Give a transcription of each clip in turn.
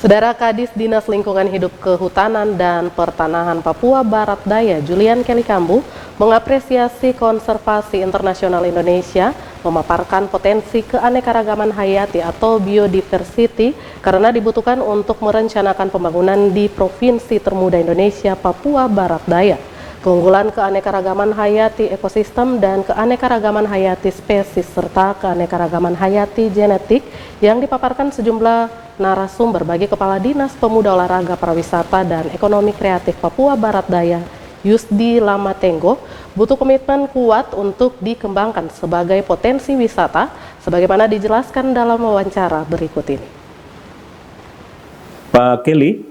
Saudara Kadis Dinas Lingkungan Hidup Kehutanan dan Pertanahan Papua Barat Daya, Julian Kelly Kambu, mengapresiasi Konservasi Internasional Indonesia memaparkan potensi keanekaragaman hayati atau biodiversity karena dibutuhkan untuk merencanakan pembangunan di Provinsi Termuda Indonesia, Papua Barat Daya. Keunggulan keanekaragaman hayati ekosistem dan keanekaragaman hayati spesies serta keanekaragaman hayati genetik yang dipaparkan sejumlah narasumber bagi Kepala Dinas Pemuda Olahraga Pariwisata dan Ekonomi Kreatif Papua Barat Daya, Yusdi Lamatenggo, butuh komitmen kuat untuk dikembangkan sebagai potensi wisata sebagaimana dijelaskan dalam wawancara berikut ini. Pak Kelly,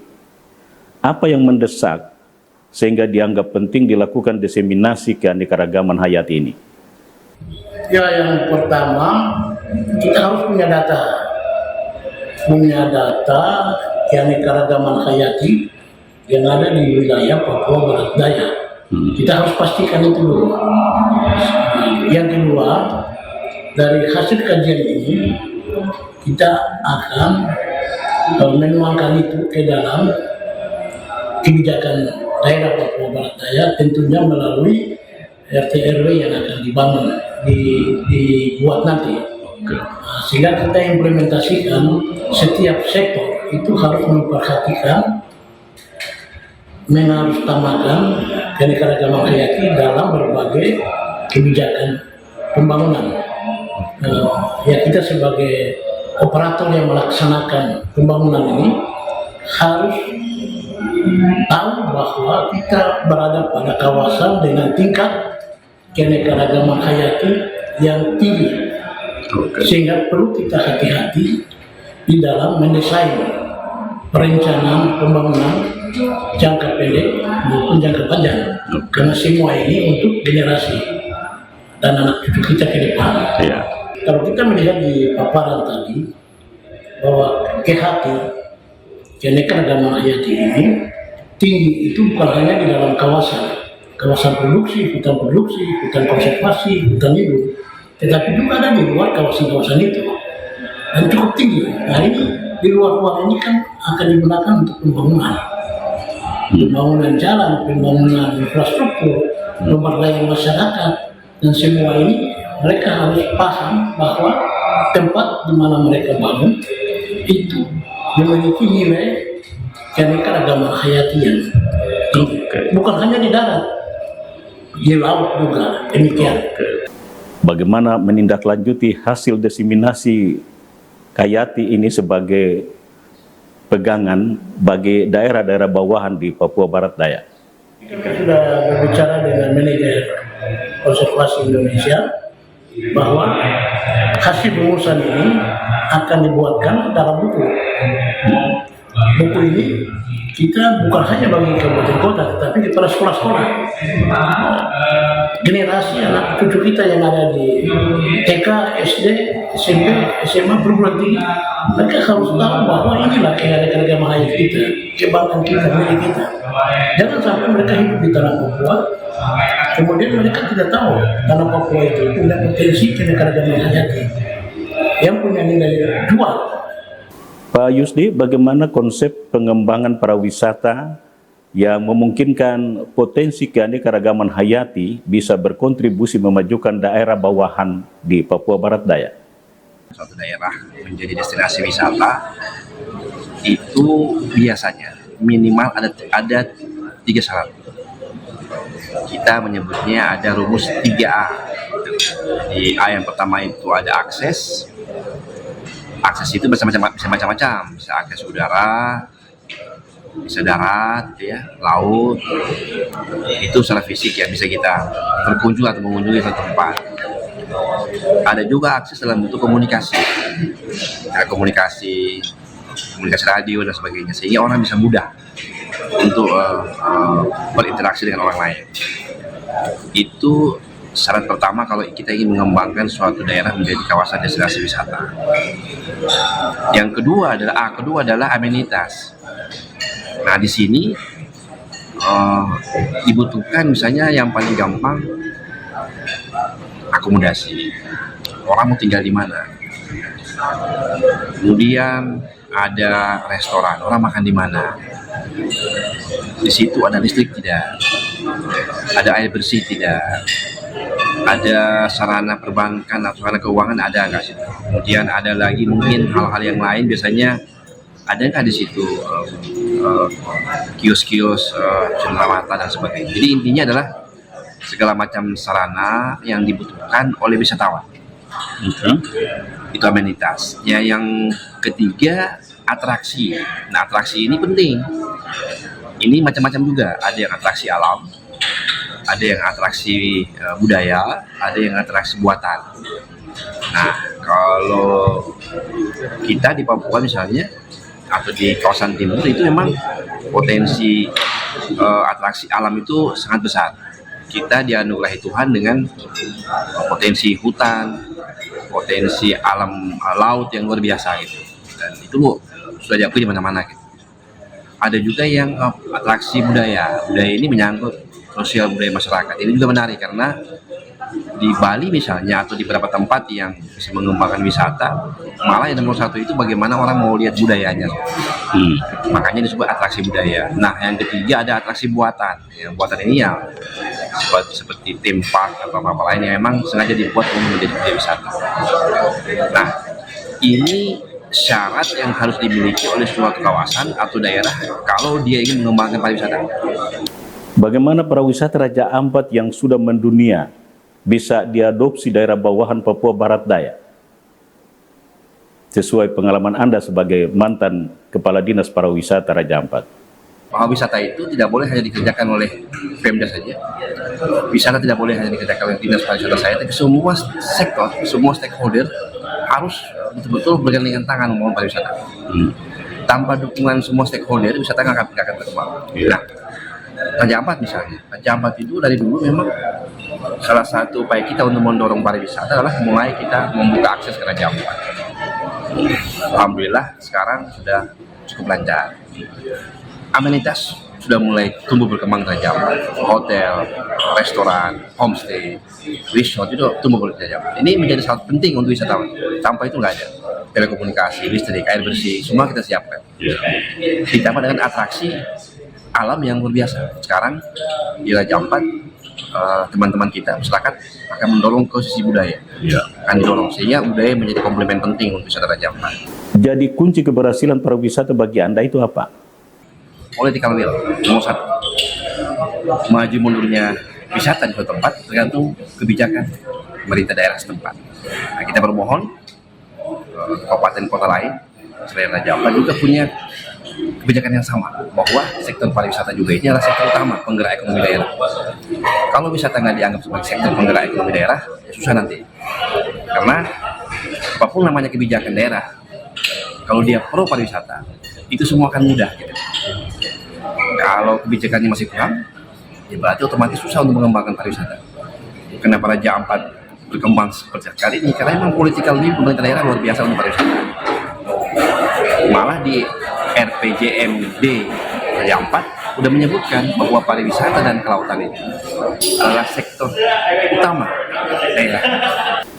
apa yang mendesak sehingga dianggap penting dilakukan diseminasi keanekaragaman hayati ini? Ya, yang pertama kita harus punya data keanekaragaman hayati yang ada di wilayah Papua Barat Daya. Kita harus pastikan itu dulu. Yang kedua, dari hasil kajian ini kita akan menuangkan itu ke dalam kebijakan daerah Papua Barat Daya, tentunya melalui RT RW yang akan dibangun dibuat nanti. Sehingga kita implementasikan setiap sektor itu harus memperhatikan mengarusutamakan keanekaragaman hayati dalam berbagai kebijakan pembangunan. Ya, kita sebagai operator yang melaksanakan pembangunan ini harus tahu bahwa kita berada pada kawasan dengan tingkat keanekaragaman hayati yang tinggi. Sehingga perlu kita hati-hati di dalam mendesain perencanaan pembangunan jangka pendek maupun jangka panjang. Karena semua ini untuk generasi dan anak cucu kita ke depan. Kalau kita melihat di paparan tadi bahwa keanekaragaman hayati ini tinggi itu bukan hanya di dalam kawasan produksi, hutan konservasi, hutan hidup, tetapi juga ada di luar kawasan-kawasan itu dan cukup tinggi. Nah, ini di luar ini kan akan digunakan untuk pembangunan jalan, pembangunan infrastruktur, pemberdayaan masyarakat, dan semua ini mereka harus paham bahwa tempat di mana mereka bangun itu memiliki nilai keanekaragaman hayati yang tinggi. Bukan hanya di darat, di laut juga demikian. Bagaimana menindaklanjuti hasil diseminasi hayati ini sebagai pegangan bagi daerah-daerah bawahan di Papua Barat Daya? Kita sudah berbicara dengan manajer konservasi Indonesia bahwa hasil rumusan ini akan dibuatkan dalam buku. Buku ini kita bukan hanya bagi kabupaten kota, tetapi kepada sekolah-sekolah. Generasi anak cucu kita yang ada di TK, SD, SMP, SMA, perguruan tinggi, mereka harus tahu bahwa inilah keanekaragaman hayati kita, kebanggaan kita, milik kita. Jangan sampai mereka hidup di tanah Papua, kemudian mereka tidak tahu tanah Papua itu punya potensi keanekaragaman hayati yang punya nilai jual. Pak Yusdi, bagaimana konsep pengembangan pariwisata yang memungkinkan potensi keanekaragaman hayati bisa berkontribusi memajukan daerah bawahan di Papua Barat Daya? Suatu daerah menjadi destinasi wisata itu biasanya minimal ada 3 syarat. Kita menyebutnya ada rumus 3A. Di A yang pertama itu ada akses. Akses itu bisa macam-macam, bisa akses udara, bisa darat, ya, laut. Itu secara fisik ya bisa kita berkunjung atau mengunjungi satu tempat. Ada juga akses dalam bentuk komunikasi, ya, komunikasi radio dan sebagainya, sehingga orang bisa mudah untuk berinteraksi dengan orang lain. Itu syarat pertama kalau kita ingin mengembangkan suatu daerah menjadi kawasan destinasi wisata. Yang kedua adalah amenitas. Nah, di sini dibutuhkan misalnya yang paling gampang akomodasi. Orang mau tinggal di mana? Kemudian ada restoran, orang makan di mana? Di situ ada listrik tidak? Ada air bersih tidak? Ada sarana perbankan atau sarana keuangan ada nggak sih? Kemudian ada lagi mungkin hal-hal yang lain, biasanya ada nggak di situ kios-kios cenderamata dan sebagainya. Jadi intinya adalah segala macam sarana yang dibutuhkan oleh wisatawan. Itu amenitas. Ya, yang ketiga atraksi. Nah, atraksi ini penting. Ini macam-macam juga. Ada yang atraksi alam, ada yang atraksi budaya, ada yang atraksi buatan. Nah, kalau kita di Papua misalnya atau di kawasan timur itu memang potensi atraksi alam itu sangat besar. Kita dianugerahi Tuhan dengan potensi hutan, potensi alam laut yang luar biasa gitu. Dan itu sudah diakui di mana-mana gitu. Ada juga yang atraksi budaya. Budaya ini menyangkut sosial budaya masyarakat. Ini juga menarik karena di Bali misalnya atau di beberapa tempat yang bisa mengembangkan wisata, malah yang nomor satu itu bagaimana orang mau lihat budayanya. Makanya disebut atraksi budaya. Nah, yang ketiga ada atraksi buatan. Yang buatan ini ya seperti theme park atau apa lain yang memang sengaja dibuat untuk menjadi budaya wisata. Nah, ini syarat yang harus dimiliki oleh suatu kawasan atau daerah kalau dia ingin mengembangkan pariwisata. Bagaimana pariwisata Raja Ampat yang sudah mendunia bisa diadopsi daerah bawahan Papua Barat Daya? Sesuai pengalaman Anda sebagai mantan Kepala Dinas Pariwisata Raja Ampat. Wisata itu tidak boleh hanya dikerjakan oleh Pemda saja. Wisata tidak boleh hanya dikerjakan oleh Dinas Pariwisata saya, tapi semua sektor, semua stakeholder harus betul-betul bergandengan tangan membangun pariwisata. Tanpa dukungan semua stakeholder, wisata nggak akan berkembang. Nah, Raja Ampat misalnya, Raja Ampat itu dari dulu memang salah satu upaya kita untuk mendorong pariwisata adalah mulai kita membuka akses ke Raja Ampat. Alhamdulillah sekarang sudah cukup lancar. Amenitas sudah mulai tumbuh berkembang di Raja Ampat. Hotel, restoran, homestay, resort itu tumbuh berkembang di Raja Ampat. Ini menjadi sangat penting untuk wisatawan. Tanpa itu nggak ada. Telekomunikasi, listrik, air bersih, semua kita siapkan. Ditambah dengan atraksi alam yang luar biasa. Sekarang di Raja Ampat teman-teman kita masyarakat akan mendorong ke sisi budaya, akan didorong sehingga budaya menjadi komplemen penting untuk wisata Raja Ampat. Jadi kunci keberhasilan pariwisata bagi Anda itu apa? Political will, nomor satu. Maju mundurnya wisata di suatu tempat tergantung kebijakan pemerintah daerah setempat. Nah, kita bermohon kabupaten kota lain selain Raja Ampat juga punya kebijakan yang sama, bahwa sektor pariwisata juga ini adalah sektor utama penggerak ekonomi daerah. Kalau wisata nggak dianggap sebagai sektor penggerak ekonomi daerah, ya susah nanti. Karena apapun namanya kebijakan daerah, kalau dia pro pariwisata, itu semua akan mudah gitu. Kalau kebijakannya masih kurang, ya berarti otomatis susah untuk mengembangkan pariwisata. Kenapa Raja Ampat berkembang seperti kali ini? Karena memang political will pemerintah daerah luar biasa untuk pariwisata. Malah di RPJMD Raja Ampat sudah menyebutkan bahwa pariwisata dan kelautan itu adalah sektor utama daerah.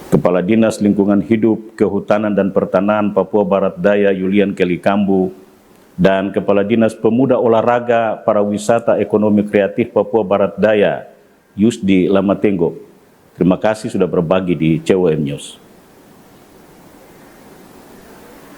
Kepala Dinas Lingkungan Hidup, Kehutanan dan Pertanahan Papua Barat Daya Julian Kelikambu dan Kepala Dinas Pemuda Olahraga Pariwisata Ekonomi Kreatif Papua Barat Daya Yusdi Lamatengo. Terima kasih sudah berbagi di CWM News.